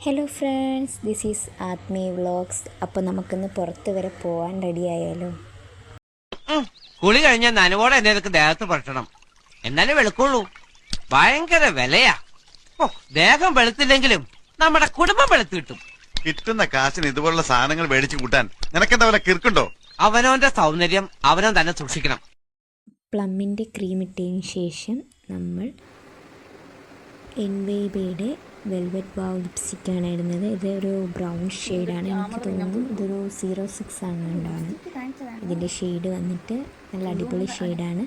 Hello friends, this is Athmi vlogs. അപ്പോൾ നമുക്കിന്ന് പുറത്ത് വരെ പോകാൻ റെഡിയായാലോ? കുളി കഴിഞ്ഞാൽ നനവോടെ എന്നെ ദേഹത്ത് പറ്റണം, എന്നാലേ വെളുക്കുള്ളൂ. ഭയങ്കര വിലയാ. ദേഹം വെളുത്തില്ലെങ്കിലും നമ്മുടെ കുടുംബം വെളുത്ത് കിട്ടും. കിട്ടുന്ന കാശിന് ഇതുപോലുള്ള സാധനങ്ങൾ മേടിച്ചു കൂട്ടാൻ നിനക്കെന്താ വല്ല കിർക്കുണ്ടോ? അവനവന്റെ സൗന്ദര്യം അവനവൻ തന്നെ സൂക്ഷിക്കണം. പ്ലമ്മിൻ്റെ ക്രീം ഇട്ടതിന് ശേഷം നമ്മൾ എൻവേബയുടെ വെൽവെറ്റ് വാവ് ലിപ്സ്റ്റിക്കാണ് ഇടുന്നത്. ഇതൊരു ബ്രൗൺ ഷെയ്ഡാണ്. എനിക്ക് തോന്നുന്നു ഇതൊരു 06 ആണ് ഉണ്ടാണ് ഇതിൻ്റെ ഷെയ്ഡ് വന്നിട്ട്. നല്ല അടിപൊളി ഷെയ്ഡാണ്.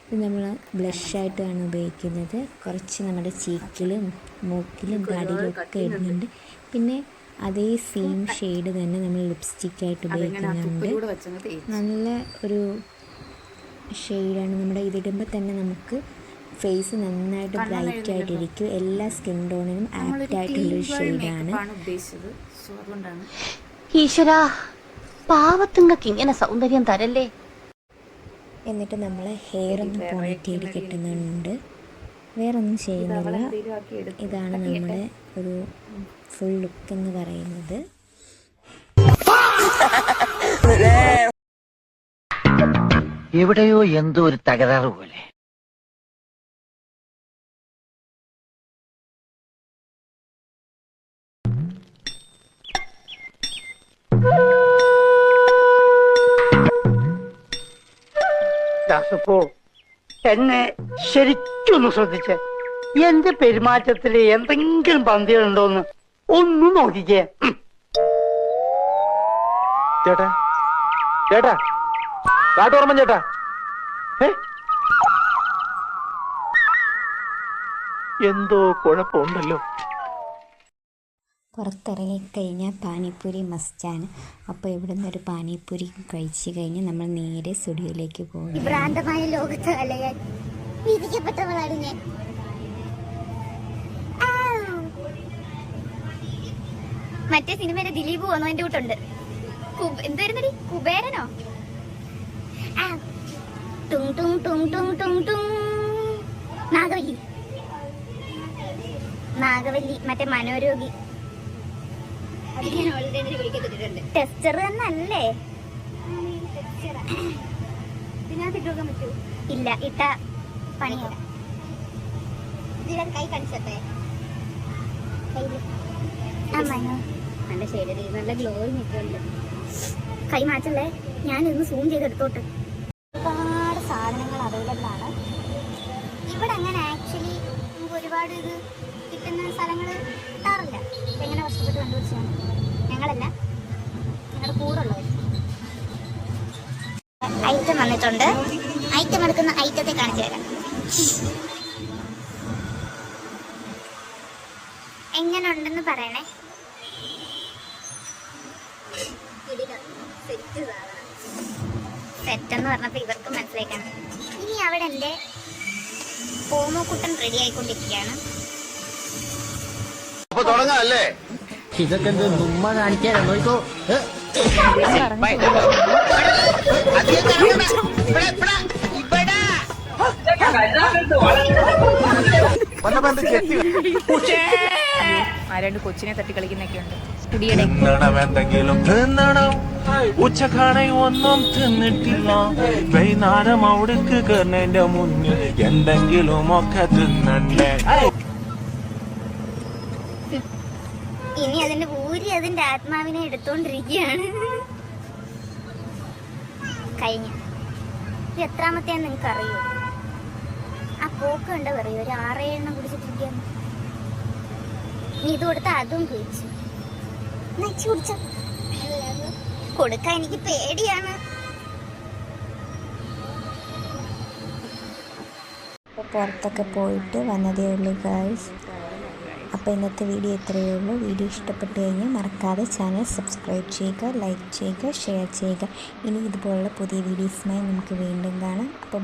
ഇത് നമ്മൾ ബ്ലഷായിട്ടാണ് ഉപയോഗിക്കുന്നത്. കുറച്ച് നമ്മുടെ ചീക്കിലും മൂക്കിലും താടിയിലും ഒക്കെ ഇടുന്നുണ്ട്. പിന്നെ അതേ സെയിം ഷെയ്ഡ് തന്നെ നമ്മൾ ലിപ്സ്റ്റിക്കായിട്ട് ഉപയോഗിക്കുന്നുണ്ട്. നല്ല ഒരു ഷെയ്ഡാണ്. നമ്മുടെ ഇതിടുമ്പോൾ തന്നെ നമുക്ക് ഫേസ് നന്നായിട്ട് ബ്രൈറ്റ് ആയിട്ടിരിക്കും. എല്ലാ സ്കിൻ ടോണിനും ആപ്റ്റായിട്ടുള്ളൊരു ഷെയ്ഡാണ്. ഈശ്വരാ, പാവത്തുങ്ങൾക്ക് ഇങ്ങനെ സൗന്ദര്യം തരല്ലേ. എന്നിട്ട് നമ്മൾ ഹെയർ ഒന്ന് പോണിറ്റെയിൽ കെട്ടുന്നുണ്ട്. വേറൊന്നും ചെയ്യുന്നില്ല. ഇതാണ് നമ്മുടെ ഒരു ഫുൾ ലുക്ക് എന്ന് പറയുന്നത്. എവിടെയോ എന്തോ ഒരു തകരാറ് പോലെ. എന്നെ ശരിക്കൊന്ന് ശ്രദ്ധിച്ച് എന്റെ പെരുമാറ്റത്തില് എന്തെങ്കിലും പന്തികളുണ്ടോന്ന് ഒന്ന് നോക്കിക്കേ. ചേട്ടാ ചേട്ടാ കാട്ടോർമ്മൻ ചേട്ടാ, എന്തോ കുഴപ്പമുണ്ടല്ലോ. പുറത്തിറങ്ങിക്കഴിഞ്ഞാൽ പാനിപ്പൂരി മസ്റ്റാണ്. അപ്പോൾ ഇവിടെ നിന്നൊരു പാനിപ്പൂരി കഴിച്ച് കഴിഞ്ഞ് നമ്മൾ നേരെ സ്റ്റുഡിയോയിലേക്ക് പോകും. ഭ്രാന്തമായ ലോകത്ത് അലയാൻ വിധിക്കപ്പെട്ടവളാണ് ഞാൻ. മറ്റേ സിനിമയിലെ ദിലീപ് വന്നു എന്റെ കൂട്ടുണ്ട്. എന്തായിരുന്നടി, കുബേരനോ? നാഗവല്ലി നാഗവല്ലി മറ്റേ മനോരോഗി. ടെസ്റ്റർ തന്നല്ലേ? ഇല്ല, ഇട്ട പണിയല്ല. കൈ കാണിച്ചട്ടെ. നല്ല ശരി, നല്ല ഗ്ലോയിൽ നിൽക്കുന്നുണ്ട്. കൈ മാറ്റല്ലേ, ഞാനിന്ന് സൂം ചെയ്തെടുത്തോട്ട്. ഒരുപാട് സാധനങ്ങൾ അവൈലബിൾ ആണ് ഇവിടെ. അങ്ങനെ ആക്ച്വലി നമുക്ക് ഒരുപാട് ഇത് കിട്ടുന്ന സ്ഥലങ്ങൾ കിട്ടാറില്ല. എങ്ങനെ കഷ്ടപ്പെട്ട് കണ്ടുപിടിച്ചാണ് ഞങ്ങളല്ല, ഞങ്ങളുടെ കൂടെ ഉള്ളവർ. ഐറ്റം വന്നിട്ടുണ്ട്. ഐറ്റം എടുക്കുന്ന ഐറ്റത്തെ കാണിച്ചു തരാം. എങ്ങനെ ഉണ്ടെന്ന് പറയണേ. സെറ്റെന്ന് പറഞ്ഞപ്പോൾ ഇവർക്ക് മനസ്സിലാക്കണം. ഇനി അവിടെ എൻ്റെ ഓമോക്കുട്ടൻ റെഡി ആയിക്കൊണ്ടിരിക്കുകയാണ്. ഇതൊക്കെ എന്ത് ഉമ്മ കാണിക്കാനോ? നോക്കോ, ആരാണ്ട് കൊച്ചിനെ തട്ടി കളിക്കുന്നൊക്കെ ഉണ്ട്. എന്തെങ്കിലും തിന്നണം, ഉച്ചക്കാണെ ഒന്നും തിന്നിട്ടില്ല. വൈകുന്നേരം അവിടേക്ക് കയറുന്നതിന്റെ മുന്നിൽ എന്തെങ്കിലും ഒക്കെ തിന്നണ്ടേ. ഇനി അതിന്റെ ഊരി അതിന്റെ ആത്മാവിനെ എടുത്തോണ്ടിരിക്കുകയാണ്. കഴിഞ്ഞ ഇത് എത്രാമത്തെയാന്ന് നിങ്ങൾക്ക് അറിയോ? ആ പോക്ക് കണ്ട പറയൂ, ഒരു 6-7 കുടിച്ചിട്ടിരിക്കുകയാണ്. നീ ഇത് കൊടുത്ത അതും കുടിച്ചു കുടിച്ച കൊടുക്കാൻ എനിക്ക് പേടിയാണ്. പുറത്തൊക്കെ പോയിട്ട് വന്നതേ ഉള്ളൂ ഗൈസ്. അപ്പോൾ ഇന്നത്തെ വീഡിയോ ഇത്രയേ ഉള്ളൂ. വീഡിയോ ഇഷ്ടപ്പെട്ട് കഴിഞ്ഞാൽ മറക്കാതെ ചാനൽ സബ്സ്ക്രൈബ് ചെയ്യുക, ലൈക്ക് ചെയ്യുക, ഷെയർ ചെയ്യുക. ഇനി ഇതുപോലുള്ള പുതിയ വീഡിയോസുമായി നമുക്ക് വീണ്ടും കാണാം. അപ്പോൾ